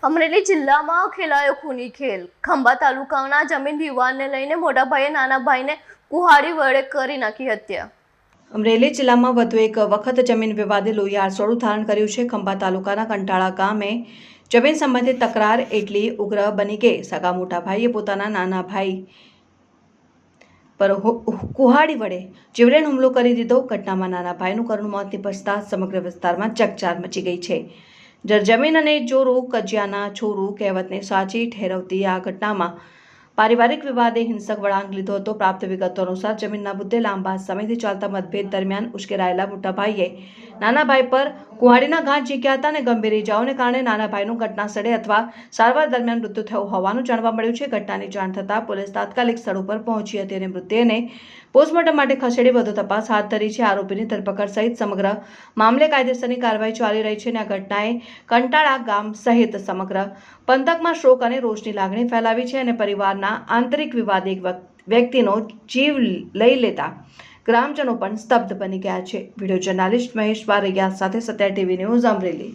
અમરેલી જિલ્લામાં ખેલાયો ખૂની ખેલ. ખંભા તાલુકાના જમીન વિવાદને લઈને મોટા ભાઈએ નાના ભાઈને કુહાડી વડે કરી નાખી હત્યા. અમરેલી જિલ્લામાં વધુ એક વખત જમીન વિવાદે લોહીયાળ સ્વરૂપ ધારણ કર્યું છે. ખંભા તાલુકાના કંટાળા ગામે જમીન સંબંધિત તકરાર એટલી ઉગ્ર બની કે સગા મોટા ભાઈએ પોતાના નાના ભાઈ પર કુહાડી વડે જીવલેણ હુમલો કરી દીધો. ઘટનામાં નાના ભાઈનું કરુણ મોત નિપજતા સમગ્ર વિસ્તારમાં ચકચાર મચી ગઈ છે. જમીન અને ચોરું કજિયાના છોરું કહેવતને સાચી ઠેરવતી આ ઘટનામાં પારિવારિક વિવાદે હિંસક વળાંક લીધો હતો. પ્રાપ્ત વિગતો અનુસાર જમીનના મુદ્દે લાંબા સમયથી ચાલતા મતભેદ દરમિયાન ઉશ્કેરાયેલા મોટા ભાઈએ નાના ભાઈ પર કુહાડીના ઘા ઝીંક્યા હતા અને ગંભીર ઇજાઓને કારણે નાના ભાઈનું ઘટના સ્થળે અથવા સારવાર દરમિયાન મૃત્યુ થયું હોવાનું જાણવા મળ્યું છે. ઘટનાની જાણ થતાં પોલીસ તાત્કાલિક સ્થળ ઉપર પહોંચી હતી અને મૃતદેહને પોસ્ટમોર્ટમ માટે ખસેડી વધુ તપાસ હાથ ધરી છે. આરોપીની ધરપકડ સહિત સમગ્ર મામલે કાયદેસરની કાર્યવાહી ચાલી રહી છે અને આ ઘટનાએ કંટાળા ગામ સહિત સમગ્ર પંથકમાં શોક અને રોષની લાગણી ફેલાવી છે અને પરિવારના આંતરિક વિવાદે એક વ્યક્તિનો જીવ લઈ લેતા ગ્રામજનો પણ સ્તબ્ધ બની ગયા છે. વિડીયો જર્નાલિસ્ટ મહેશ બારૈયા સાથે સત્યા ટીવી ન્યૂઝ અમરેલી.